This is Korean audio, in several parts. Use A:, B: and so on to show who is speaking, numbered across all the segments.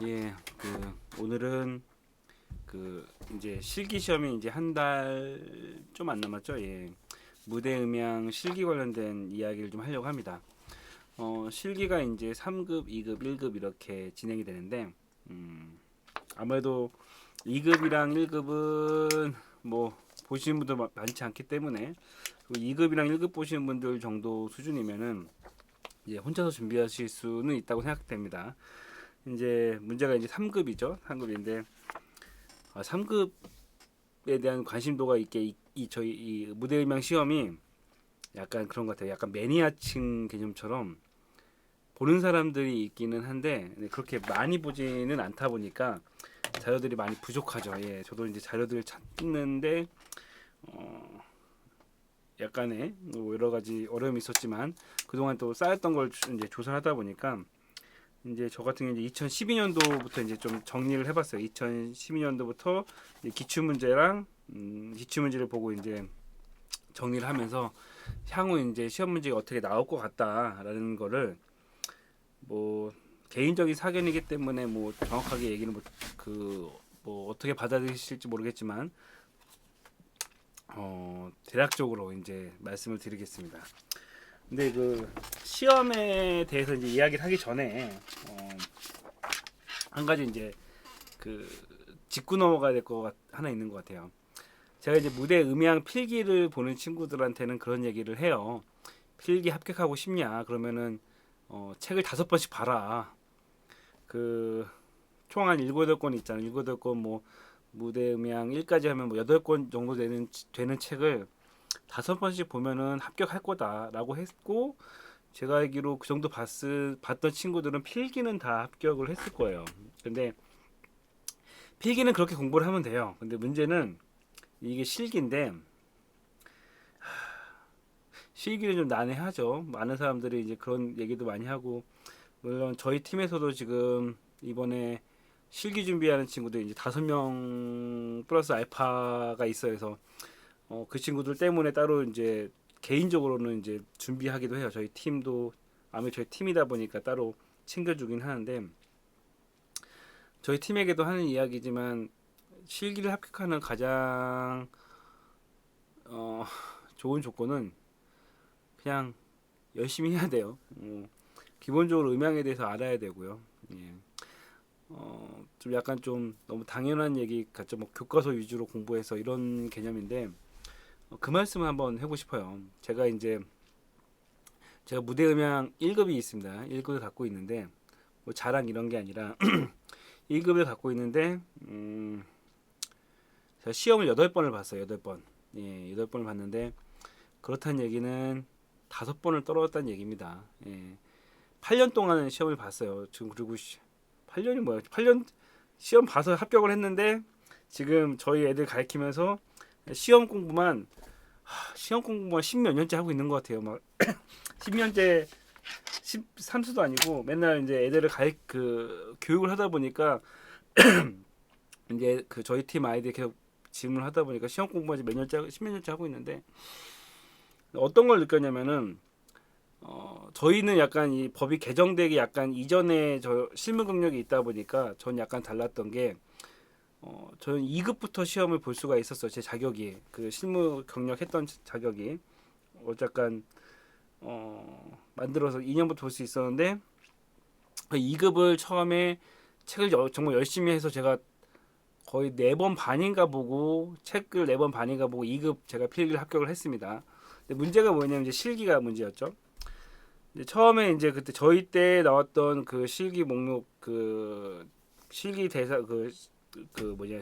A: 예, 오늘은 이제 실기 시험이 이제 한 달 좀 안 남았죠. 예, 무대 음향 실기 관련된 이야기를 좀 하려고 합니다. 실기가 이제 3급, 2급, 1급 이렇게 진행이 되는데, 아무래도 2급이랑 1급은 뭐 보시는 분들 많지 않기 때문에 2급이랑 1급 보시는 분들 정도 수준이면은 이제 혼자서 준비하실 수는 있다고 생각됩니다. 이제 문제가 이제 3급이죠. 3급인데 3급에 대한 관심도가 있게 저희 이 무대음향 시험이 약간 그런 것 같아요. 약간 매니아층 개념처럼 보는 사람들이 있기는 한데 그렇게 많이 보지는 않다 보니까 자료들이 많이 부족하죠. 예, 저도 이제 자료들을 찾는데 어, 약간의 뭐 여러 가지 어려움이 있었지만 그동안 또 쌓였던 걸 이제 조사를 하다 보니까 이제 저 같은 경우 이제 2012년도부터 이제 좀 정리를 해봤어요. 2012년도부터 기출 문제랑 기출 문제를 보고 이제 정리를 하면서 향후 이제 시험 문제가 어떻게 나올 것 같다라는 거를 뭐 개인적인 사견이기 때문에 뭐 정확하게 얘기는 뭐 어떻게 받아들이실지 모르겠지만 대략적으로 이제 말씀을 드리겠습니다. 근데 그 시험에 대해서 이제 이야기를 하기 전에 한 가지 이제 그 짚고 넘어가야 될 거 하나 있는 것 같아요. 제가 이제 무대 음향 필기를 보는 친구들한테는 그런 얘기를 해요. 필기 합격하고 싶냐? 그러면은 책을 5번씩 봐라. 그 총 한 7, 8권 있잖아요. 7, 8권 뭐 무대 음향 1까지 하면 뭐 8권 정도 되는 책을 5번씩 보면은 합격할 거다라고 했고 제가 알기로 그 정도 봤던 친구들은 필기는 다 합격을 했을 거예요. 근데 필기는 그렇게 공부를 하면 돼요. 근데 문제는 이게 실기인데 실기는 좀 난해하죠. 많은 사람들이 이제 그런 얘기도 많이 하고 물론 저희 팀에서도 지금 이번에 실기 준비하는 친구들 이제 5명 플러스 알파가 있어요. 그래서 그 친구들 때문에 따로 이제 개인적으로는 이제 준비하기도 해요. 저희 팀도 아무래도 저희 팀이다 보니까 따로 챙겨주긴 하는데 저희 팀에게도 하는 이야기지만 실기를 합격하는 가장 어, 좋은 조건은 그냥 열심히 해야 돼요. 기본적으로 음향에 대해서 알아야 되고요. 예. 좀 약간 좀 너무 당연한 얘기 같죠. 뭐 교과서 위주로 공부해서 이런 개념인데 그 말씀을 한번 해보고 싶어요. 제가 무대 음향 1급이 있습니다. 1급을 갖고 있는데 뭐 자랑 이런 게 아니라 1급을 갖고 있는데 제가 시험을 8번을 봤어요. 8번. 예, 8번을 봤는데 그렇다는 얘기는 5번을 떨어졌다는 얘기입니다. 예. 8년 동안 시험을 봤어요. 지금 그리고 8년이 뭐야? 8년 시험 봐서 합격을 했는데 지금 저희 애들 가르치면서 시험 공부만 10몇 년째 하고 있는 것 같아요. 막 10년째 13수도 아니고 맨날 이제 애들을 교육을 하다 보니까 이제 그 저희 팀 아이들 계속 질문을 하다 보니까 시험 공부만 몇 년째 10몇 년째 하고 있는데 어떤 걸 느꼈냐면은 저희는 약간 이 법이 개정되기 약간 이전에 저 실무 경력이 있다 보니까 전 약간 달랐던 게 저는 2급부터 시험을 볼 수가 있었어요. 제 자격이 그 실무 경력 했던 자격이 어쨌건 만들어서 2년부터 볼 수 있었는데 그 2급을 처음에 책을 정말 열심히 해서 제가 거의 4번 반인가 보고 책을 4번 반인가 보고 2급 제가 필기를 합격을 했습니다. 근데 문제가 뭐냐면 이제 실기가 문제였죠. 이제 처음에 이제 그때 저희 때 나왔던 그 실기 목록 그 실기 대사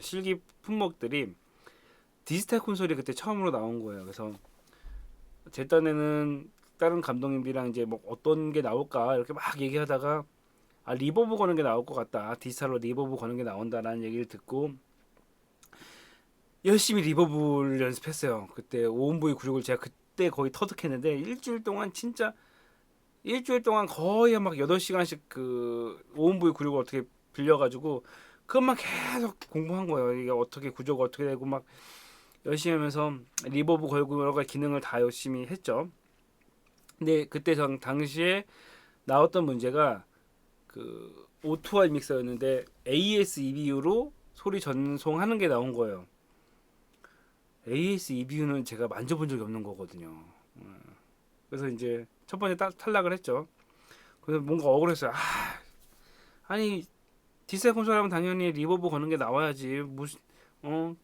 A: 실기 품목들이 디지털 콘솔이 그때 처음으로 나온 거예요. 그래서 제 딴에는 다른 감독님들이랑 이제 뭐 어떤 게 나올까 이렇게 막 얘기하다가 리버브 거는 게 나올 것 같다. 디지털로 리버브 거는 게 나온다라는 얘기를 듣고 열심히 리버브를 연습했어요. 그때 오온보이 96을 제가 그때 거의 터득했는데 일주일 동안 거의 막 8시간씩 그 오온보이 96을 어떻게 빌려가지고 그것만 계속 공부한 거예요. 이게 어떻게 구조가 어떻게 되고 막 열심히 하면서 리버브 걸고 여러 가지 기능을 다 열심히 했죠. 근데 그때 당시에 나왔던 문제가 그 오토와 믹서였는데 AES EBU로 소리 전송하는 게 나온 거예요. AES EBU는 제가 만져본 적이 없는 거거든요. 그래서 이제 첫 번째 탈락을 했죠. 그래서 뭔가 억울했어요. 아니 디지털 콘솔 하면 당연히 리버브 거는 게 나와야지. 무슨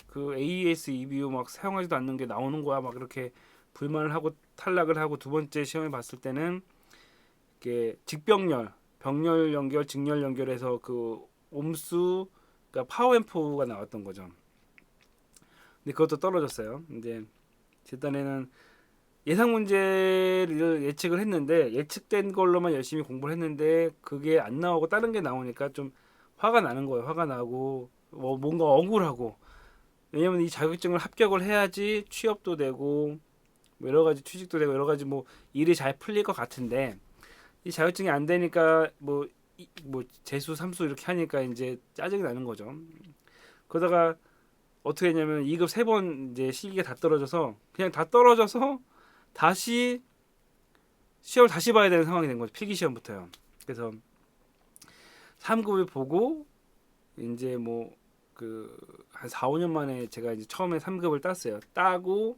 A: 그 AES EBU 막 사용하지도 않는 게 나오는 거야. 막 이렇게 불만을 하고 탈락을 하고 두 번째 시험에 봤을 때는 이게 직병렬, 병렬 연결, 직렬 연결해서 그 옴수, 그러니까 파워앰프가 나왔던 거죠. 근데 그것도 떨어졌어요. 이제 제 딴에는 예상 문제를 예측을 했는데 예측된 걸로만 열심히 공부를 했는데 그게 안 나오고 다른 게 나오니까 좀 화가 나는 거예요. 화가 나고 뭔가 억울하고 왜냐면 이 자격증을 합격을 해야지 취업도 되고 뭐 여러 가지 취직도 되고 여러 가지 뭐 일이 잘 풀릴 것 같은데 이 자격증이 안 되니까 뭐 재수 삼수 이렇게 하니까 이제 짜증이 나는 거죠. 그러다가 어떻게 했냐면 2급 3번 이제 실기가 다 떨어져서 그냥 다 떨어져서 다시 시험을 다시 봐야 되는 상황이 된 거죠. 필기 시험부터요. 그래서 3급을 보고 이제 뭐 그 한 4, 5년 만에 제가 이제 처음에 3급을 땄어요. 따고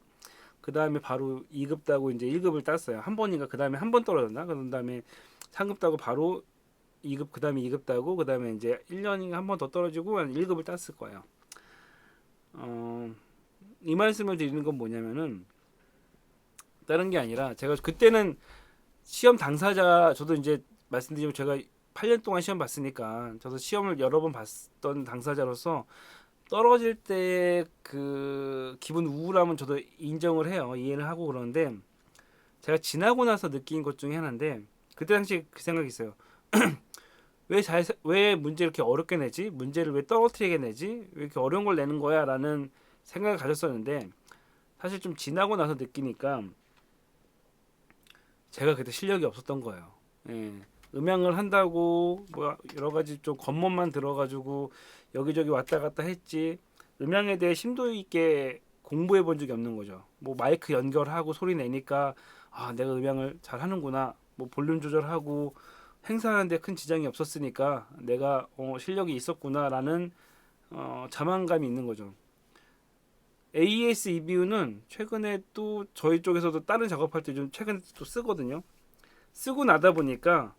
A: 그 다음에 바로 2급 따고 이제 1급을 땄어요. 한 번인가 그 다음에 한 번 떨어졌나? 그 다음에 3급 따고 바로 2급 그 다음에 2급 따고 그 다음에 이제 1년인가 한 번 더 떨어지고 한 1급을 땄을 거예요. 이 말씀을 드리는 건 뭐냐면은 다른 게 아니라 제가 그때는 시험 당사자 저도 이제 말씀드리면 제가 8년 동안 시험 봤으니까 저도 시험을 여러 번 봤던 당사자로서 떨어질 때 그 기분 우울함은 저도 인정을 해요. 이해를 하고 그러는데 제가 지나고 나서 느낀 것 중에 하나인데 그때 당시에 그 생각이 있어요. 왜 문제 이렇게 어렵게 내지? 문제를 왜 떨어뜨리게 내지? 왜 이렇게 어려운 걸 내는 거야? 라는 생각을 가졌었는데 사실 좀 지나고 나서 느끼니까 제가 그때 실력이 없었던 거예요. 예. 음향을 한다고 뭐 여러 가지 좀 겉멋만 들어가지고 여기저기 왔다 갔다 했지 음향에 대해 심도 있게 공부해 본 적이 없는 거죠. 뭐 마이크 연결하고 소리 내니까 내가 음향을 잘 하는구나. 뭐 볼륨 조절하고 행사하는데 큰 지장이 없었으니까 내가 실력이 있었구나라는 자만감이 있는 거죠. AES EBU는 최근에 또 저희 쪽에서도 다른 작업할 때 좀 최근에 또 쓰거든요. 쓰고 나다 보니까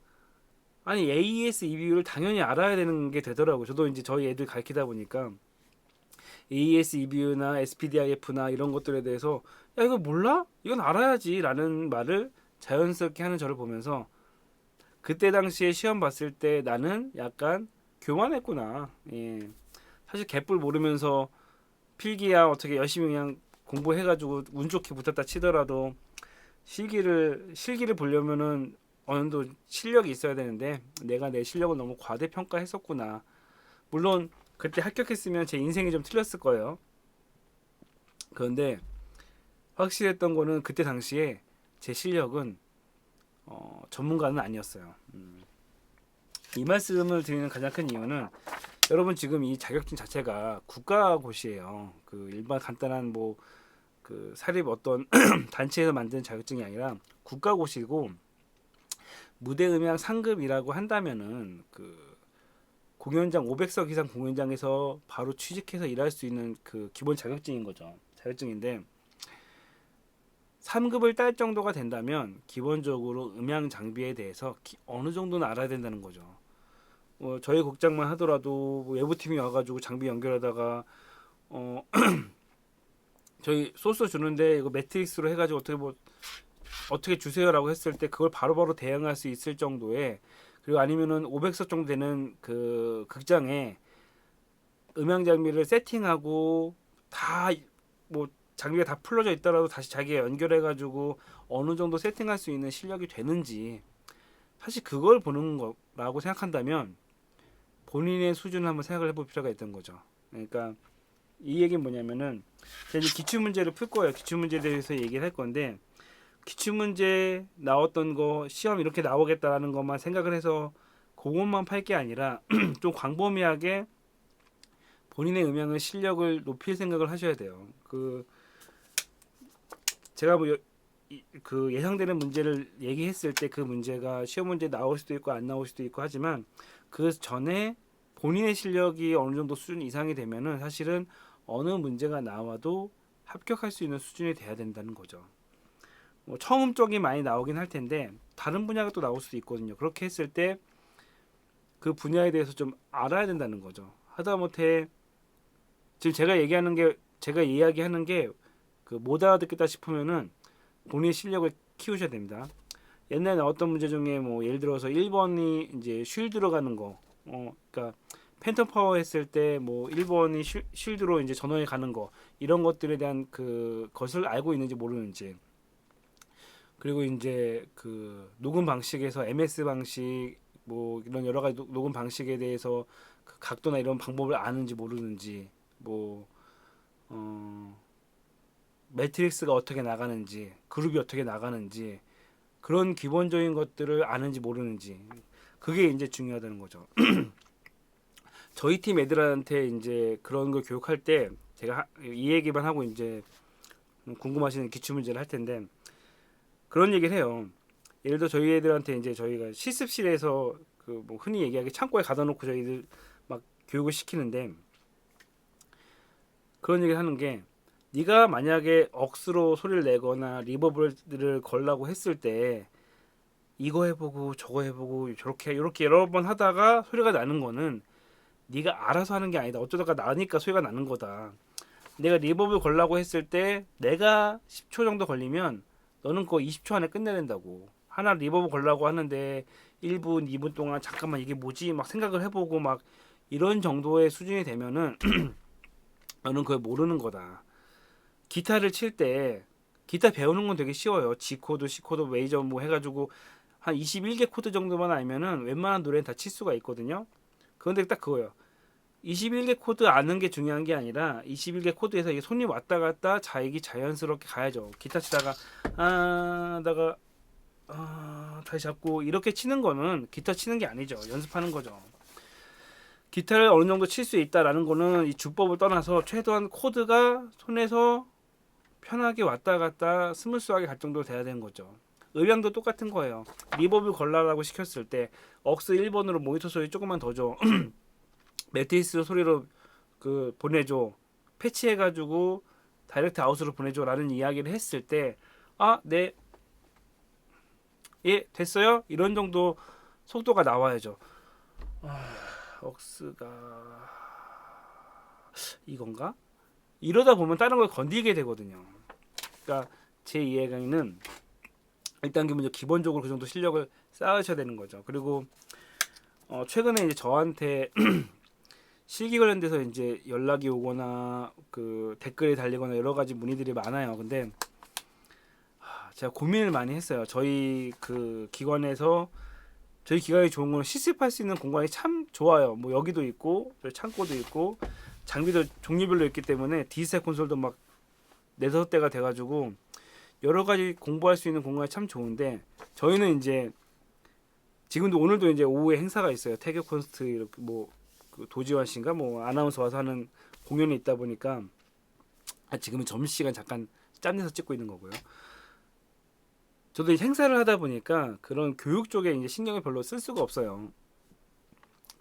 A: 아니 AES EBU를 당연히 알아야 되는 게 되더라고요. 저도 이제 저희 애들 가르치다 보니까 AES EBU나 SPDIF나 이런 것들에 대해서 야 이거 몰라? 이건 알아야지라는 말을 자연스럽게 하는 저를 보면서 그때 당시에 시험 봤을 때 나는 약간 교만했구나. 예. 사실 개뿔 모르면서 필기야 어떻게 열심히 그냥 공부해가지고 운 좋게 붙었다 치더라도 실기를 보려면은 어느 정도 실력이 있어야 되는데 내가 내 실력을 너무 과대평가했었구나. 물론 그때 합격했으면 제 인생이 좀 틀렸을 거예요. 그런데 확실했던 거는 그때 당시에 제 실력은 전문가는 아니었어요. 이 말씀을 드리는 가장 큰 이유는 여러분 지금 이 자격증 자체가 국가고시예요. 그 일반 간단한 뭐 그 사립 어떤 단체에서 만든 자격증이 아니라 국가고시고 무대음향 상급이라고 한다면은 그 공연장 500석 이상 공연장에서 바로 취직해서 일할 수 있는 그 기본 자격증인 거죠. 자격증인데 3급을 딸 정도가 된다면 기본적으로 음향 장비에 대해서 어느 정도는 알아야 된다는 거죠. 저희 곡장만 하더라도 뭐 외부팀이 와가지고 장비 연결하다가 저희 소스 주는데 이거 매트릭스로 해가지고 어떻게 주세요라고 했을 때 그걸 바로바로 대응할 수 있을 정도의 그리고 아니면은 500석 정도 되는 그 극장에 음향 장비를 세팅하고 다 뭐 장비가 다 풀려져 있더라도 다시 자기가 연결해가지고 어느 정도 세팅할 수 있는 실력이 되는지 사실 그걸 보는 거라고 생각한다면 본인의 수준을 한번 생각을 해볼 필요가 있던 거죠. 그러니까 이 얘기는 뭐냐면은 제가 이제 기출 문제를 풀 거예요. 기출 문제에 대해서 얘기를 할 건데 기출 문제 나왔던 거 시험 이렇게 나오겠다라는 것만 생각을 해서 그것만 팔 게 아니라 좀 광범위하게 본인의 음향의 실력을 높일 생각을 하셔야 돼요. 그 제가 뭐 그 예상되는 문제를 얘기했을 때 그 문제가 시험 문제 나올 수도 있고 안 나올 수도 있고 하지만 그 전에 본인의 실력이 어느 정도 수준 이상이 되면은 사실은 어느 문제가 나와도 합격할 수 있는 수준이 돼야 된다는 거죠. 뭐 처음 쪽이 많이 나오긴 할 텐데 다른 분야가 또 나올 수도 있거든요. 그렇게 했을 때 그 분야에 대해서 좀 알아야 된다는 거죠. 하다못해 지금 제가 이야기하는 게 그 못 알아듣겠다 싶으면은 본인의 실력을 키우셔야 됩니다. 옛날에 어떤 문제 중에 뭐 예를 들어서 1번이 이제 쉴 들어가는 거, 그러니까 팬텀 파워 했을 때 뭐 1번이 쉴드로 이제 전원이 가는 거 이런 것들에 대한 그 것을 알고 있는지 모르는지, 그리고 이제 그 녹음 방식에서 MS 방식 뭐 이런 여러 가지 녹음 방식에 대해서 그 각도나 이런 방법을 아는지 모르는지, 뭐 매트릭스가 어떻게 나가는지, 그룹이 어떻게 나가는지 그런 기본적인 것들을 아는지 모르는지, 그게 이제 중요하다는 거죠. 저희 팀 애들한테 이제 그런 걸 교육할 때 제가 이 얘기만 하고 이제 궁금하시는 기출 문제를 할 텐데 그런 얘기를 해요. 예를 들어 저희 애들한테 이제 저희가 실습실에서 그 뭐 흔히 얘기하기 창고에 가둬 놓고 저희들 막 교육을 시키는데 그런 얘기를 하는 게, 네가 만약에 억스로 소리를 내거나 리버브를 걸라고 했을 때 이거 해보고 저거 해보고 저렇게 이렇게 여러 번 하다가 소리가 나는 거는 네가 알아서 하는 게 아니다. 어쩌다가 나니까 소리가 나는 거다. 내가 리버브 걸라고 했을 때 내가 10초 정도 걸리면 너는 그거 20초 안에 끝내야 된다고. 하나 리버브 걸라고 하는데 1분, 2분 동안 잠깐만 이게 뭐지? 막 생각을 해보고 막 이런 정도의 수준이 되면은 너는 그걸 모르는 거다. 기타를 칠 때 기타 배우는 건 되게 쉬워요. G 코드, C 코드, 메이저 뭐 해가지고 한 21개 코드 정도만 알면은 웬만한 노래는 다 칠 수가 있거든요. 그런데 딱 그거예요. 21개 코드 아는 게 중요한 게 아니라 21개 코드에서 이게 손이 왔다 갔다 자익이 자연스럽게 가야죠. 기타 치다가 다가 다시 잡고 이렇게 치는 거는 기타 치는 게 아니죠. 연습하는 거죠. 기타를 어느 정도 칠 수 있다라는 거는 이 주법을 떠나서 최소한 코드가 손에서 편하게 왔다 갔다 스무스하게 갈 정도 돼야 되는 거죠. 음향도 똑같은 거예요. 리버브 걸라라고 시켰을 때 억스 1번으로 모니터 소리 조금만 더 줘. 매트리스 소리로 그 보내줘. 패치해가지고 다이렉트 아웃으로 보내줘라는 이야기를 했을 때 네, 예, 됐어요? 이런 정도 속도가 나와야죠. 억스가 이건가? 이러다 보면 다른 걸 건드리게 되거든요. 그러니까 제 이해는 일단 기본적으로 그 정도 실력을 쌓으셔야 되는 거죠. 그리고 최근에 이제 저한테 실기 관련돼서 이제 연락이 오거나 그 댓글이 달리거나 여러 가지 문의들이 많아요. 근데 제가 고민을 많이 했어요. 저희 기관이 좋은 건 실습할 수 있는 공간이 참 좋아요. 뭐 여기도 있고 창고도 있고 장비도 종류별로 있기 때문에 디지털 콘솔도 막 4-5대가 돼가지고 여러 가지 공부할 수 있는 공간이 참 좋은데, 저희는 이제 지금도 오늘도 이제 오후에 행사가 있어요. 태교 콘서트 이렇게 그 도지환 씨인가 뭐 아나운서 와서 하는 공연이 있다 보니까 지금은 점심시간 잠깐 짬내서 찍고 있는 거고요. 저도 행사를 하다 보니까 그런 교육 쪽에 이제 신경을 별로 쓸 수가 없어요.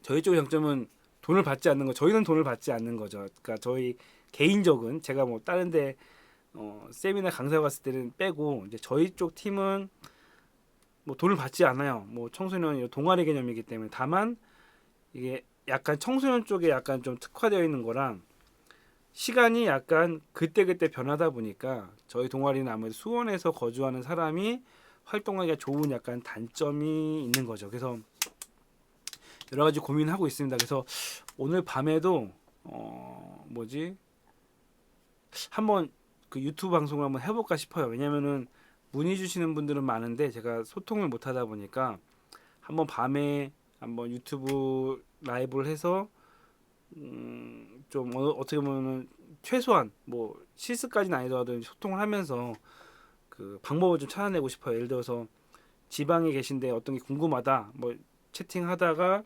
A: 저희 쪽의 장점은 돈을 받지 않는 거. 저희는 돈을 받지 않는 거죠. 그러니까 저희 개인적은 제가 뭐 다른데 세미나 강사 갔을 때는 빼고 이제 저희 쪽 팀은 뭐 돈을 받지 않아요. 뭐 청소년 동아리 개념이기 때문에. 다만 이게 약간 청소년 쪽에 약간 좀 특화되어 있는 거랑 시간이 약간 그때그때 변하다 보니까 저희 동아리는 아무래도 수원에서 거주하는 사람이 활동하기가 좋은 약간 단점이 있는 거죠. 그래서 여러 가지 고민하고 있습니다. 그래서 오늘 밤에도 한번 그 유튜브 방송을 한번 해볼까 싶어요. 왜냐면은 문의 주시는 분들은 많은데 제가 소통을 못 하다 보니까 한번 밤에 한번 유튜브 라이브를 해서 좀 어떻게 보면은 최소한 뭐 실습까지는 아니더라도 소통을 하면서 그 방법을 좀 찾아내고 싶어요. 예를 들어서 지방에 계신데 어떤 게 궁금하다, 뭐 채팅하다가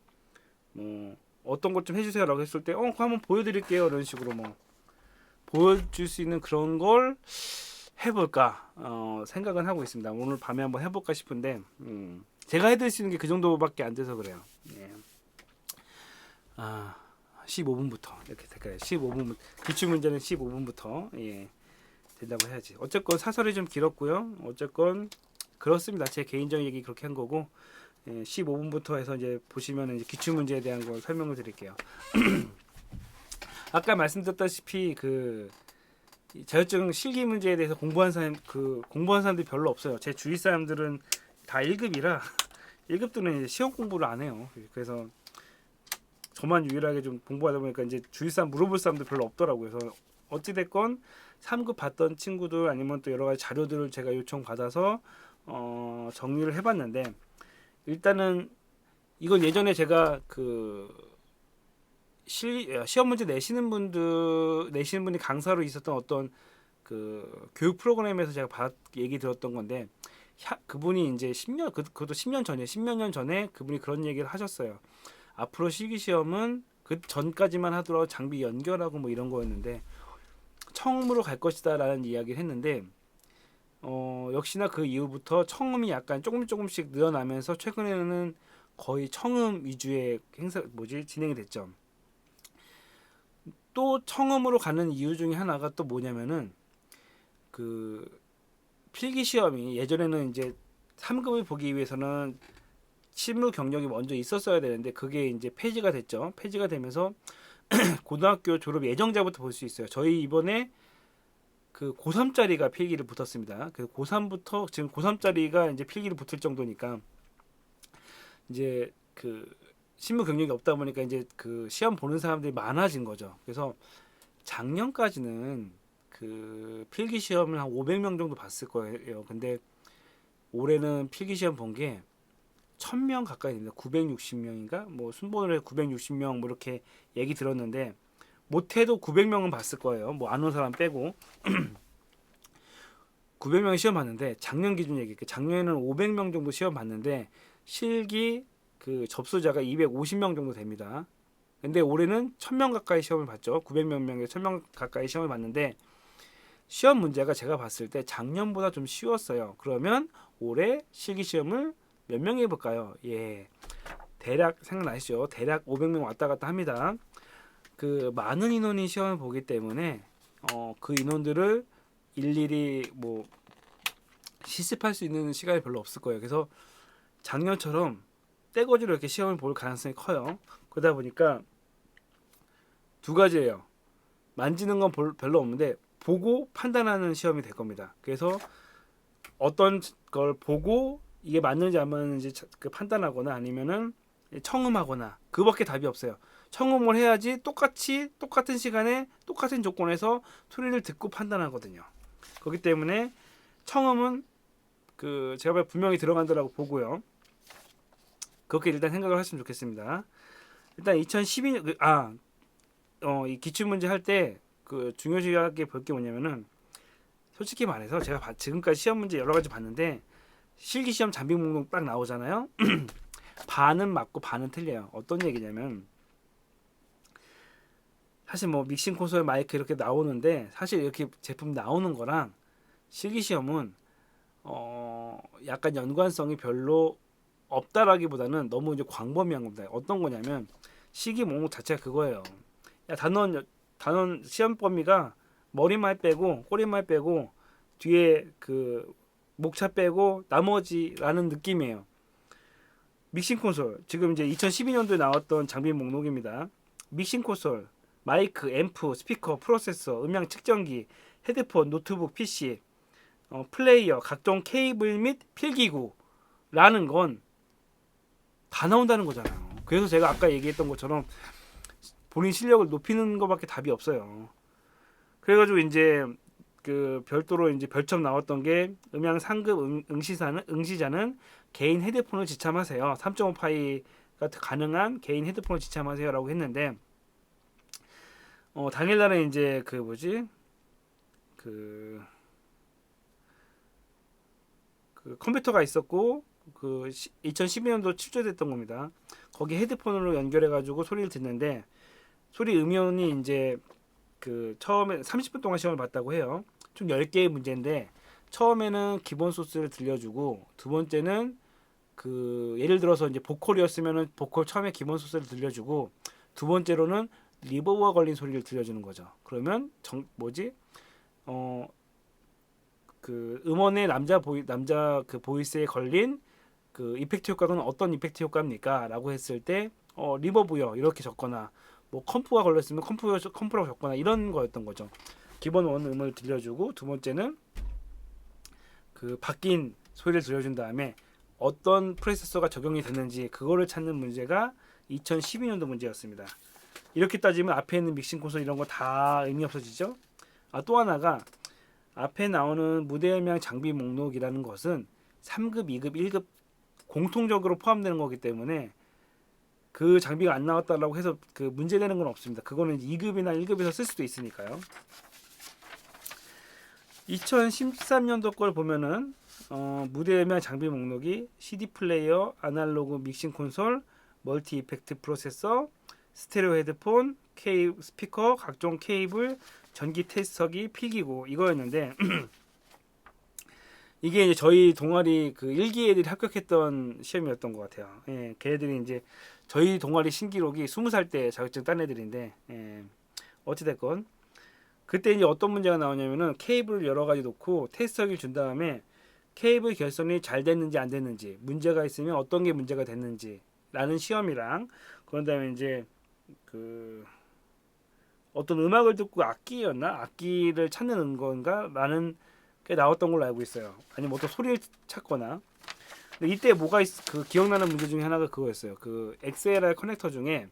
A: 뭐 어떤 것 좀 해주세요라고 했을 때 그거 한번 보여드릴게요 이런 식으로 뭐 보여줄 수 있는 그런 걸 해볼까 생각은 하고 있습니다. 오늘 밤에 한번 해볼까 싶은데 제가 해드릴 수 있는 게 그 정도밖에 안 돼서 그래요. 예. 15분부터 이렇게 될까요? 15분 기출 문제는 15분부터 예, 된다고 해야지. 어쨌건 사설이 좀 길었고요. 어쨌건 그렇습니다. 제 개인적인 얘기 그렇게 한 거고 15분부터 해서 이제 보시면 이제 기출 문제에 대한 걸 설명을 드릴게요. 아까 말씀드렸다시피 그 자격증 실기 문제에 대해서 공부한 사람들이 별로 없어요. 제 주위 사람들은 다 1급이라 1급들은 이제 시험 공부를 안 해요. 그래서 저만 유일하게 좀 공부하다 보니까 이제 주위 사람 물어볼 사람도 별로 없더라고요. 그래서 어찌 됐건 3급 봤던 친구들 아니면 또 여러 가지 자료들을 제가 요청 받아서 정리를 해봤는데 일단은 이건 예전에 제가 그 시험 문제 내시는 분이 강사로 있었던 어떤 그 교육 프로그램에서 제가 얘기 들었던 건데 그분이 이제 10년 그것도 10년 전에 10몇 년 전에 그분이 그런 얘기를 하셨어요. 앞으로 실기 시험은 그 전까지만 하더라도 장비 연결하고 뭐 이런 거였는데 청음으로 갈 것이다라는 이야기를 했는데 역시나 그 이후부터 청음이 약간 조금씩 늘어나면서 최근에는 거의 청음 위주의 진행이 됐죠. 또 청음으로 가는 이유 중에 하나가 또 뭐냐면은 그 필기 시험이 예전에는 이제 3급을 보기 위해서는 실무 경력이 먼저 있었어야 되는데 그게 이제 폐지가 됐죠. 폐지가 되면서 고등학교 졸업 예정자부터 볼 수 있어요. 저희 이번에 그 고3짜리가 필기를 붙었습니다. 그래서 고3부터 지금 고3짜리가 이제 필기를 붙을 정도니까 이제 그 실무 경력이 없다 보니까 이제 그 시험 보는 사람들이 많아진 거죠. 그래서 작년까지는 그 필기 시험을 한 500명 정도 봤을 거예요. 근데 올해는 필기 시험 본 게 1000명 가까이 됩니다. 960명인가? 뭐 순번으로 960명 뭐 이렇게 얘기 들었는데 못해도 900명은 봤을 거예요. 뭐 안 온 사람 빼고 900명 시험 봤는데 작년 기준 얘기할게요. 작년에는 500명 정도 시험 봤는데 실기 그 접수자가 250명 정도 됩니다. 근데 올해는 1000명 가까이 시험을 봤죠. 900몇 명에 1000명 가까이 시험을 봤는데 시험 문제가 제가 봤을 때 작년보다 좀 쉬웠어요. 그러면 올해 실기 시험을 몇 명 해볼까요? 예, 대략 생각나시죠? 대략 500명 왔다 갔다 합니다. 그 많은 인원이 시험을 보기 때문에 그 인원들을 일일이 뭐 실습할 수 있는 시간이 별로 없을 거예요. 그래서 작년처럼 떼거지로 이렇게 시험을 볼 가능성이 커요. 그러다 보니까 두 가지예요. 만지는 건 별로 없는데 보고 판단하는 시험이 될 겁니다. 그래서 어떤 걸 보고 이게 맞는지 안 맞는지 그 판단하거나 아니면은 청음하거나 그밖에 답이 없어요. 청음을 해야지 똑같은 시간에 똑같은 조건에서 소리를 듣고 판단하거든요. 그렇기 때문에 청음은 그 제가 분명히 들어간다라고 보고요. 그렇게 일단 생각을 하시면 좋겠습니다. 일단 2012년 이 기출 문제 할 때 그 중요시하게 볼 게 뭐냐면은 솔직히 말해서 제가 지금까지 시험 문제 여러 가지 봤는데 실기 시험 잠비 목록 딱 나오잖아요. 반은 맞고 반은 틀려요. 어떤 얘기냐면 사실 뭐 믹싱 콘솔 마이크 이렇게 나오는데 사실 이렇게 제품 나오는 거랑 실기 시험은 약간 연관성이 별로 없다라기보다는 너무 이제 광범위한 겁니다. 어떤 거냐면 실기 목록 자체가 그거예요. 야, 단원 시험 범위가 머리말 빼고 꼬리말 빼고 뒤에 그 목차 빼고 나머지라는 느낌이에요. 믹싱 콘솔 지금 이제 2012년도에 나왔던 장비 목록입니다. 믹싱 콘솔, 마이크, 앰프, 스피커, 프로세서, 음향 측정기, 헤드폰, 노트북, PC, 플레이어, 각종 케이블 및 필기구라는 건 다 나온다는 거잖아요. 그래서 제가 아까 얘기했던 것처럼 본인 실력을 높이는 것밖에 답이 없어요. 그래가지고 이제 그 별도로 이제 별점 나왔던 게 음향 상급 응시자는 개인 헤드폰을 지참하세요. 3.5 파이가 가능한 개인 헤드폰을 지참하세요라고 했는데 당일날에 이제 그 컴퓨터가 있었고 그 2012년도 출제됐던 겁니다. 거기 헤드폰으로 연결해가지고 소리를 듣는데 소리 음원이 이제 그 처음에 30분 동안 시험을 봤다고 해요. 총 10개의 문제인데 처음에는 기본 소스를 들려주고 두 번째는 그 예를 들어서 이제 보컬이었으면은 보컬 처음에 기본 소스를 들려주고 두 번째로는 리버브가 걸린 소리를 들려주는 거죠. 그러면 그 음원의 남자 그 보이스에 걸린 그 이펙트 효과는 어떤 이펙트 효과입니까?라고 했을 때 리버브요 이렇게 적거나 뭐 컴프가 걸렸으면 컴프라고 적거나 이런 거였던 거죠. 기본 원 음을 들려주고 두 번째는 그 바뀐 소리를 들려준 다음에 어떤 프로세서가 적용이 됐는지 그거를 찾는 문제가 2012년도 문제였습니다. 이렇게 따지면 앞에 있는 믹싱 콘솔 이런 거 다 의미 없어지죠. 또 하나가 앞에 나오는 무대음향 장비 목록이라는 것은 3급, 2급, 1급 공통적으로 포함되는 거기 때문에 그 장비가 안 나왔다라고 해서 그 문제되는 건 없습니다. 그거는 2급이나 1급에서 쓸 수도 있으니까요. 2013년도 걸 보면은 무대음향 장비 목록이 CD 플레이어, 아날로그 믹싱 콘솔, 멀티 이펙트 프로세서, 스테레오 헤드폰, 스피커, 각종 케이블, 전기 테스터기, 필기구 이거였는데 이게 이제 저희 동아리 그 1기 애들이 합격했던 시험이었던 것 같아요. 예, 걔네들이 이제 저희 동아리 신기록이 20살 때 자격증 딴 애들인데 어찌됐건 그때 이제 어떤 문제가 나오냐면은 케이블을 여러 가지 놓고 테스터기를 준 다음에 케이블 결선이 잘 됐는지 안 됐는지 문제가 있으면 어떤 게 문제가 됐는지 라는 시험이랑 그런 다음에 이제 그 어떤 음악을 듣고 악기를 찾는 건가 라는 게 나왔던 걸로 알고 있어요. 아니면 어떤 소리를 찾거나. 근데 이때 그 기억나는 문제 중에 하나가 그거였어요. 그 XLR 커넥터 중에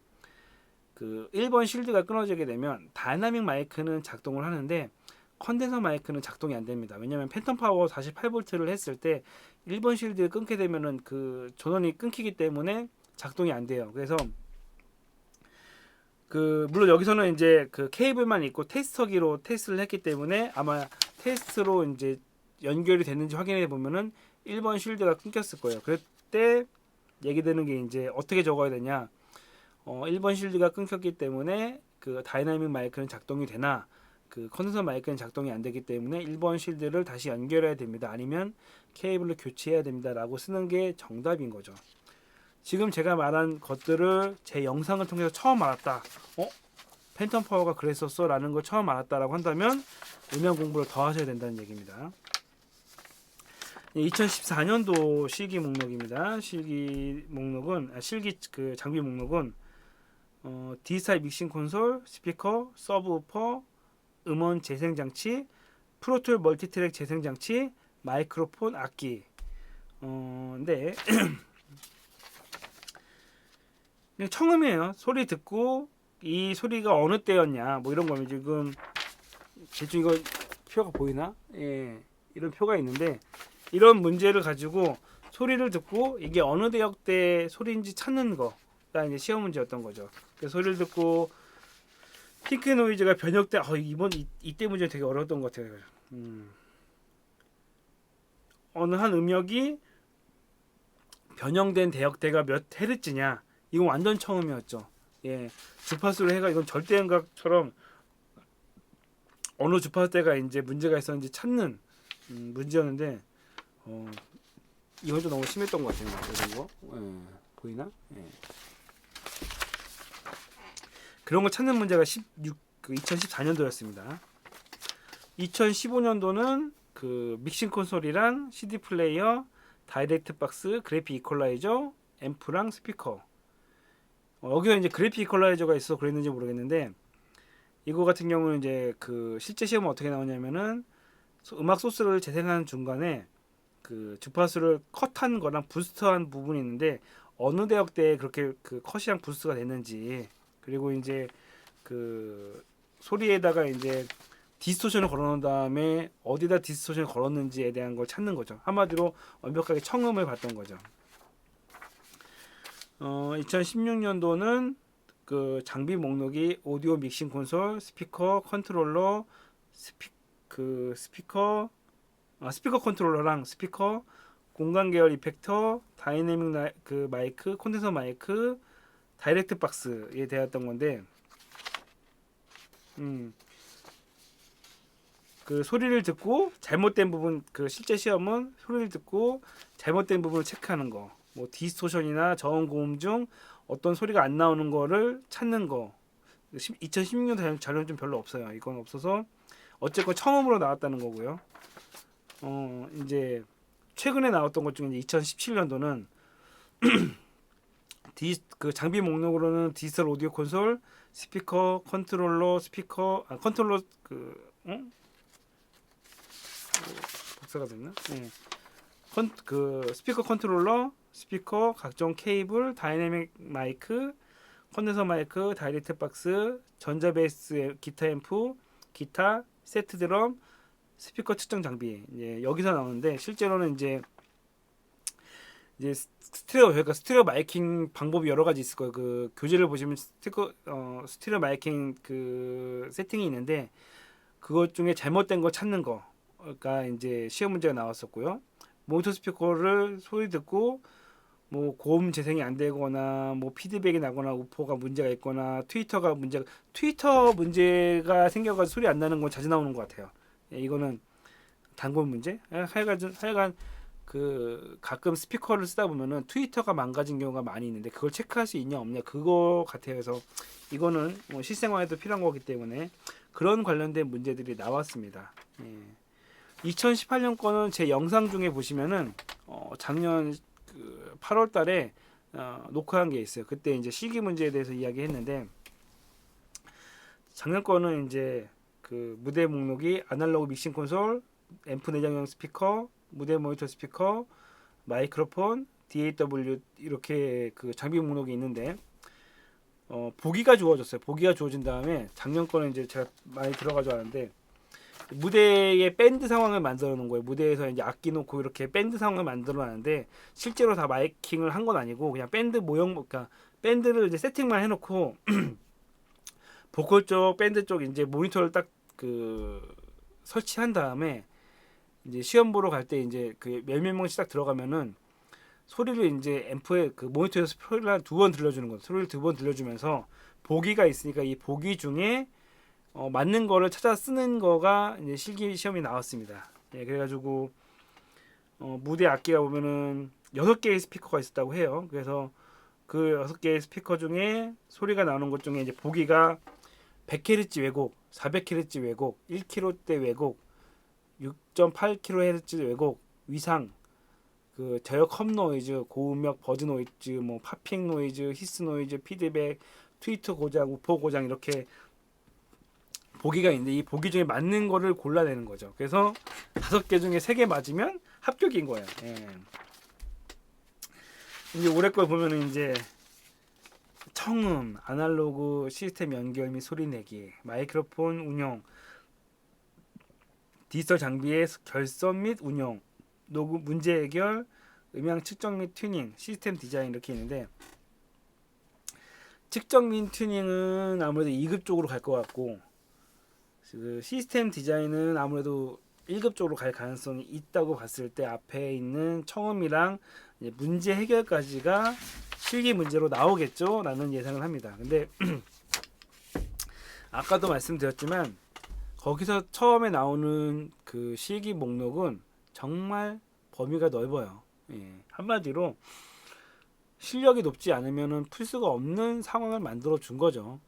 A: 그 1번 쉴드가 끊어지게 되면 다이나믹 마이크는 작동을 하는데 컨덴서 마이크는 작동이 안 됩니다. 왜냐면 팬텀 파워 48V를 했을 때 1번 쉴드를 끊게 되면은 그 전원이 끊기기 때문에 작동이 안 돼요. 그래서 그 물론 여기서는 이제 그 케이블만 있고 테스터기로 테스트를 했기 때문에 아마 테스트로 이제 연결이 됐는지 확인해 보면은 1번 쉴드가 끊겼을 거예요. 그때 얘기되는 게 이제 어떻게 적어야 되냐? 1번 쉴드가 끊겼기 때문에 그 다이나믹 마이크는 작동이 되나 그 컨덴서 마이크는 작동이 안 되기 때문에 1번 쉴드를 다시 연결해야 됩니다. 아니면 케이블을 교체해야 됩니다라고 쓰는 게 정답인 거죠. 지금 제가 말한 것들을 제 영상을 통해서 처음 알았다. 팬텀 파워가 그랬었어 라는 걸 처음 알았다라고 한다면 음향 공부를 더 하셔야 된다는 얘기입니다. 2014년도 실기 목록입니다. 실기 그 장비 목록은 D스타일 믹싱 콘솔, 스피커, 서브우퍼, 음원 재생 장치, 프로툴 멀티트랙 재생 장치, 마이크로폰, 악기. 근데 그냥 청음이에요. 소리 듣고 이 소리가 어느 때였냐 뭐 이런 거면 지금 대충 이거 표가 보이나? 예, 이런 표가 있는데 이런 문제를 가지고 소리를 듣고 이게 어느 대역대 소리인지 찾는 거가 이제 시험 문제였던 거죠. 그래서 소리를 듣고 핑크 노이즈가 변형돼 이때 문제 되게 어려웠던 것 같아요. 어느 한 음역이 변형된 대역대가 몇 헤르츠냐 이건 완전 처음이었죠. 예, 주파수로 해가 이건 절대음각처럼 어느 주파수대가 이제 문제가 있었는지 찾는 문제였는데 이건 좀 너무 심했던 것 같아요. 이런 거 보이나? 예. 그런 거 찾는 문제가 2014년도였습니다. 2015년도는 그 믹싱 콘솔이랑 CD 플레이어, 다이렉트 박스, 그래픽 이퀄라이저, 앰프랑 스피커. 여기에 이제 그래픽 이퀄라이저가 있어서 그랬는지 모르겠는데 이거 같은 경우는 이제 그 실제 시험은 어떻게 나오냐면은 음악 소스를 재생하는 중간에 그 주파수를 컷한 거랑 부스트한 부분이 있는데 어느 대역대에 그렇게 그 컷이랑 부스트가 됐는지 그리고 이제 그 소리에다가 이제 디스토션을 걸어놓은 다음에 어디다 디스토션을 걸었는지에 대한 걸 찾는 거죠. 한마디로 완벽하게 청음을 봤던 거죠. 2016년도는 그 장비 목록이 오디오 믹싱 콘솔, 스피커 컨트롤러, 스피커 컨트롤러랑 스피커, 공간 계열 이펙터, 다이내믹 그 마이크, 콘덴서 마이크, 다이렉트 박스에 대했던 건데, 그 소리를 듣고 잘못된 부분, 그 실제 시험은 소리를 듣고 잘못된 부분을 체크하는 거, 뭐 디스토션이나 저음 고음 중 어떤 소리가 안 나오는 거를 찾는 거. 2016년 자료는 좀 별로 없어요. 이건 없어서 어쨌건 처음으로 나왔다는 거고요. 이제 최근에 나왔던 것 중에 2017년도는 그 장비 목록으로는 디지털 오디오 콘솔, 스피커, 컨트롤러, 컨트롤러 복사가 됐나? 네. 그 스피커 컨트롤러, 스피커, 각종 케이블, 다이내믹 마이크, 컨덴서 마이크, 다이렉트 박스, 전자베이스 기타 앰프, 기타, 세트 드럼, 스피커 측정 장비. 여기서 나오는데 실제로는 이제 그러니까 스테레오 마이킹 방법이 여러 가지 있을 거예요. 그 교재를 보시면 스테레오 마이킹 그 세팅이 있는데 그것 중에 잘못된 거 찾는 거가 이제 시험 문제가 나왔었고요. 모니터 스피커를 소리 듣고 뭐 고음 재생이 안 되거나 뭐 피드백이 나거나 우포가 문제가 있거나 트위터 문제가 생겨가지고 소리 안 나는 건 자주 나오는 것 같아요. 이거는 단골 문제. 하여간 그 가끔 스피커를 쓰다 보면은 트위터가 망가진 경우가 많이 있는데 그걸 체크할 수 있냐 없냐 그거 같아요. 그래서 이거는 뭐 실생활에도 필요한 거기 때문에 그런 관련된 문제들이 나왔습니다. 2018년 거는 제 영상 중에 보시면은 작년 그 8월달에 녹화한 게 있어요. 그때 이제 실기 문제에 대해서 이야기했는데 작년 거는 이제 그 무대 목록이 아날로그 믹싱 콘솔, 앰프 내장형 스피커, 무대 모니터 스피커, 마이크로폰, DAW 이렇게 그 장비 목록이 있는데 보기가 주어졌어요. 보기가 주어진 다음에 작년 거는 이제 제가 많이 들어가지고 하는데 무대의 밴드 상황을 만들어 놓은 거예요. 무대에서 이제 악기 놓고 이렇게 밴드 상황을 만들어 놨는데 실제로 다 마이킹을 한 건 아니고 그냥 밴드 모형, 그러니까 밴드를 이제 세팅만 해놓고 보컬 쪽, 밴드 쪽 이제 모니터를 딱 그 설치한 다음에 이제 시험 보러 갈 때 이제 그 몇몇 명씩 딱 들어가면은 소리를 이제 앰프에 그 모니터에서 소리를 한 2번 들려주는 거예요. 소리를 2번 들려주면서 보기가 있으니까 이 보기 중에 맞는 거를 찾아 쓰는 거가 이제 실기 시험이 나왔습니다. 그래가지고 무대 악기가 보면은 6개의 스피커가 있었다고 해요. 그래서 그 6개의 스피커 중에 소리가 나오는 것 중에 이제 보기가 100Hz 왜곡, 400Hz 왜곡, 1kHz 왜곡, 6.8kHz 왜곡, 위상, 그 저역 컵 노이즈, 고음역 버드 노이즈, 뭐 파핑 노이즈, 히스 노이즈, 피드백, 트위터 고장, 우포 고장 이렇게 보기가 있는데 이 보기 중에 맞는 거를 골라내는 거죠. 그래서 5개 중에 3개 맞으면 합격인 거예요. 이제 올해 걸 보면은 이제 청음, 아날로그 시스템 연결 및 소리 내기, 마이크로폰 운용, 디지털 장비의 결선 및 운용, 녹음 문제 해결, 음향 측정 및 튜닝, 시스템 디자인 이렇게 있는데 측정 및 튜닝은 아무래도 2급 쪽으로 갈 것 같고 그 시스템 디자인은 아무래도 1급 쪽으로 갈 가능성이 있다고 봤을 때 앞에 있는 청음이랑 문제 해결까지가 실기 문제로 나오겠죠 라는 예상을 합니다. 근데 아까도 말씀드렸지만 거기서 처음에 나오는 그 실기 목록은 정말 범위가 넓어요. 한마디로 실력이 높지 않으면 풀 수가 없는 상황을 만들어 준 거죠.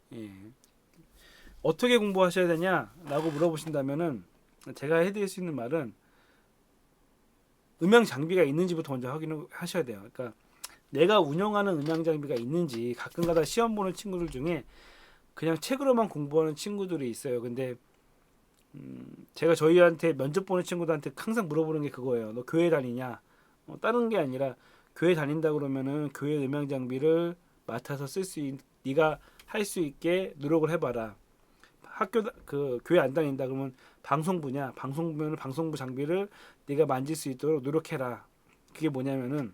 A: 어떻게 공부하셔야 되냐라고 물어보신다면은 제가 해드릴 수 있는 말은 음향 장비가 있는지부터 먼저 확인을 하셔야 돼요. 그러니까 내가 운영하는 음향 장비가 있는지 가끔가다 시험 보는 친구들 중에 그냥 책으로만 공부하는 친구들이 있어요. 근데 제가 저희한테 면접 보는 친구들한테 항상 물어보는 게 그거예요. 너 교회 다니냐? 다른 게 아니라 교회 다닌다 그러면은 교회 음향 장비를 맡아서 쓸 수 네가 할 수 있게 노력을 해봐라. 학교 그 교회 안 다닌다 그러면 방송부냐? 방송부면 방송부 장비를 네가 만질 수 있도록 노력해라. 그게 뭐냐면은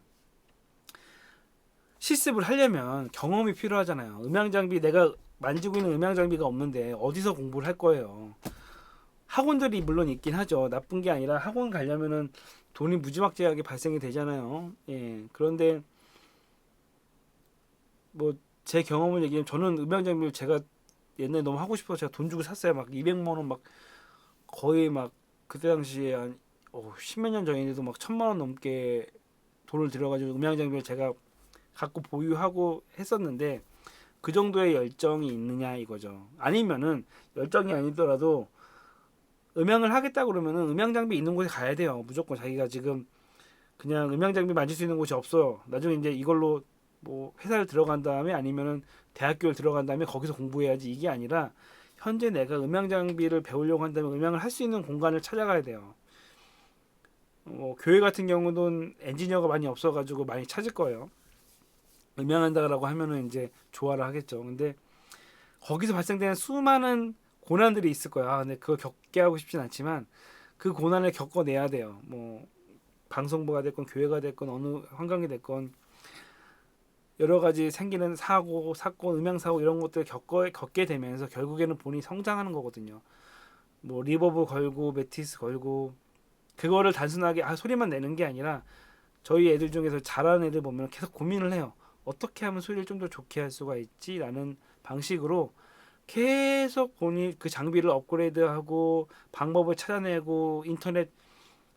A: 실습을 하려면 경험이 필요하잖아요. 음향 장비 내가 만지고 있는 음향 장비가 없는데 어디서 공부를 할 거예요. 학원들이 물론 있긴 하죠. 나쁜 게 아니라 학원 가려면은 돈이 무지막지하게 발생이 되잖아요. 그런데 뭐 제 경험을 얘기하면 저는 음향 장비를 제가 옛날에 너무 하고 싶어서 제가 돈 주고 샀어요. 막 200만 원 막 거의 막 그때 당시에 한 10몇 년 전인데도 막 1,000만 원 넘게 돈을 들여가지고 음향 장비를 제가 갖고 보유하고 했었는데 그 정도의 열정이 있느냐 이거죠. 아니면은 열정이 아니더라도 음향을 하겠다 그러면은 음향 장비 있는 곳에 가야 돼요. 무조건 자기가 지금 그냥 음향 장비 만질 수 있는 곳이 없어요. 나중에 이제 이걸로 뭐 회사를 들어간 다음에 아니면은 대학교를 들어간 다음에 거기서 공부해야지 이게 아니라 현재 내가 음향 장비를 배우려고 한다면 음향을 할 수 있는 공간을 찾아가야 돼요. 교회 같은 경우는 엔지니어가 많이 없어가지고 많이 찾을 거예요. 음향한다라고 하면은 이제 좋아를 하겠죠. 근데 거기서 발생되는 수많은 고난들이 있을 거야. 근데 그거 겪게 하고 싶진 않지만 그 고난을 겪어내야 돼요. 뭐 방송부가 됐건 교회가 됐건 어느 환경이 됐건 여러 가지 생기는 사고, 사건, 음향 사고 이런 것들 겪게 되면서 결국에는 본인이 성장하는 거거든요. 뭐 리버브 걸고 매티스 걸고 그거를 단순하게 소리만 내는 게 아니라 저희 애들 중에서 잘하는 애들 보면 계속 고민을 해요. 어떻게 하면 소리를 좀 더 좋게 할 수가 있지라는 방식으로 계속 본인 그 장비를 업그레이드하고 방법을 찾아내고 인터넷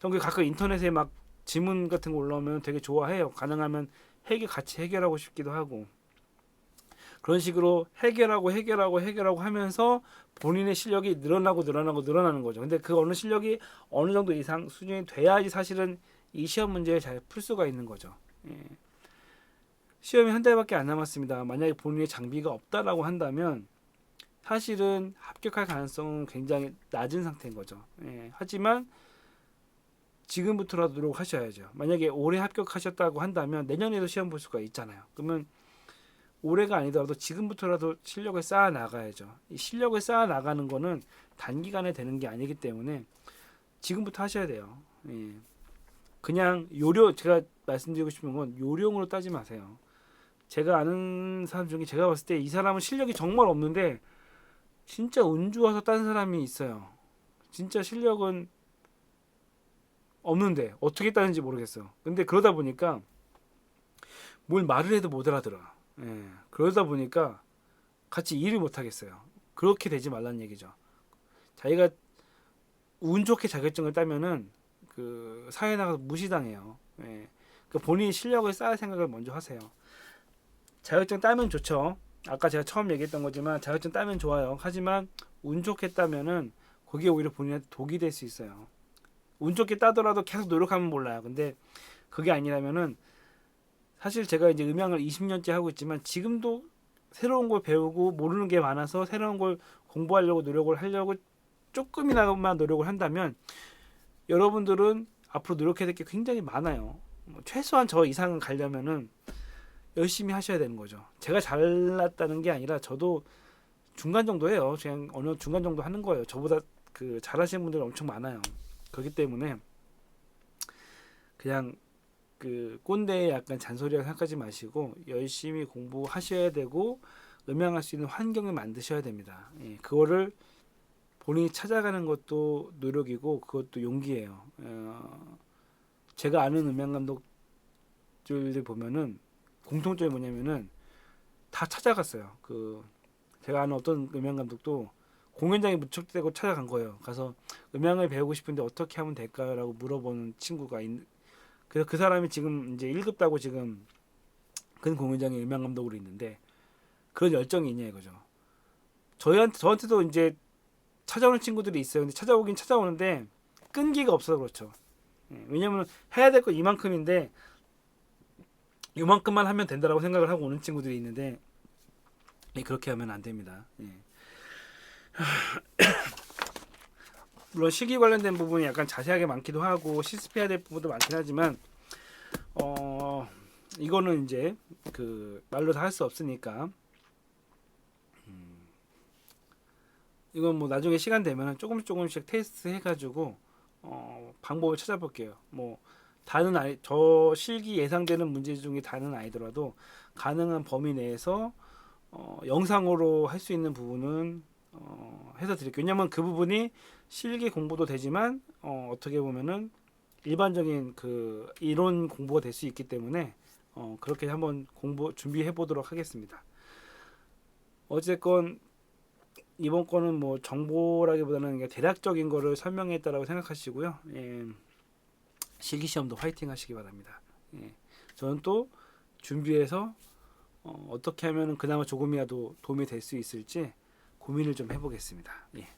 A: 가끔 인터넷에 막 지문 같은 거 올라오면 되게 좋아해요. 가능하면 같이 해결하고 싶기도 하고 그런 식으로 해결하고 하면서 본인의 실력이 늘어나는 거죠. 근데 그 어느 실력이 어느 정도 이상 수준이 돼야지 사실은 이 시험 문제를 잘 풀 수가 있는 거죠. 예. 시험이 한 달밖에 안 남았습니다. 만약에 본인의 장비가 없다라고 한다면 사실은 합격할 가능성은 굉장히 낮은 상태인 거죠. 예. 하지만 지금부터라도 노력하셔야죠. 만약에 올해 합격하셨다고 한다면 내년에도 시험 볼 수가 있잖아요. 그러면 올해가 아니더라도 지금부터라도 실력을 쌓아 나가야죠. 이 실력을 쌓아 나가는 거는 단기간에 되는 게 아니기 때문에 지금부터 하셔야 돼요. 예. 그냥 제가 말씀드리고 싶은 건 요령으로 따지 마세요. 제가 아는 사람 중에 제가 봤을 때 이 사람은 실력이 정말 없는데 진짜 운 좋아서 딴 사람이 있어요. 진짜 실력은 없는데 어떻게 따는지 모르겠어요. 근데 그러다 보니까 뭘 말을 해도 못 알아들어. 예. 그러다 보니까 같이 일을 못 하겠어요. 그렇게 되지 말라는 얘기죠. 자기가 운 좋게 자격증을 따면은 그 사회 나가서 무시당해요. 예. 그 본인이 실력을 쌓을 생각을 먼저 하세요. 자격증 따면 좋죠. 아까 제가 처음 얘기했던 거지만 자격증 따면 좋아요. 하지만 운 좋게 따면은 그게 오히려 본인한테 독이 될 수 있어요. 운 좋게 따더라도 계속 노력하면 몰라요. 근데 그게 아니라면은 사실 제가 이제 음향을 20년째 하고 있지만 지금도 새로운 걸 배우고 모르는 게 많아서 새로운 걸 공부하려고 노력을 하려고 조금이나마 노력을 한다면 여러분들은 앞으로 노력해야 될 게 굉장히 많아요. 최소한 저 이상은 가려면은 열심히 하셔야 되는 거죠. 제가 잘났다는 게 아니라 저도 중간 정도예요. 그냥 어느 중간 정도 하는 거예요. 저보다 그 잘하시는 분들 엄청 많아요. 그렇기 때문에 그냥 그 꼰대에 약간 잔소리라고 생각하지 마시고 열심히 공부하셔야 되고 음향할 수 있는 환경을 만드셔야 됩니다. 예, 그거를 본인이 찾아가는 것도 노력이고 그것도 용기예요. 제가 아는 음향 감독들을 보면은 공통점이 뭐냐면은 다 찾아갔어요. 제가 아는 어떤 음향 감독도 공연장에 무척대고 찾아간 거예요. 가서 음향을 배우고 싶은데 어떻게 하면 될까라고 물어보는 친구가 그래서 그 사람이 지금 이제 1급 따고 지금 큰 공연장에 음향 감독으로 있는데 그런 열정이 있냐 이거죠. 저한테도 이제 찾아오는 친구들이 있어요. 근데 찾아오긴 찾아오는데 끈기가 없어서 그렇죠. 예, 왜냐면 해야 될 거 이만큼인데 이만큼만 하면 된다라고 생각을 하고 오는 친구들이 있는데 예, 그렇게 하면 안 됩니다. 예. 물론 시기 관련된 부분이 약간 자세하게 많기도 하고 실습해야 될 부분도 많긴 하지만 이거는 이제 그 말로 다 할 수 없으니까 이건 뭐 나중에 시간 되면 조금씩 테스트 해가지고 방법을 찾아볼게요. 뭐 다른 저 실기 예상되는 문제 중에 다른 아이더라도 가능한 범위 내에서 영상으로 할 수 있는 부분은 해서 드릴게요. 왜냐면 그 부분이 실기 공부도 되지만 어떻게 보면은 일반적인 그 이론 공부가 될 수 있기 때문에 그렇게 한번 준비해 보도록 하겠습니다. 어쨌건 이번 거는 뭐 정보라기보다는 그냥 대략적인 거를 설명했다라고 생각하시고요. 예, 실기 시험도 화이팅 하시기 바랍니다. 예, 저는 또 준비해서 어떻게 하면 그나마 조금이라도 도움이 될 수 있을지 고민을 좀 해보겠습니다. 예.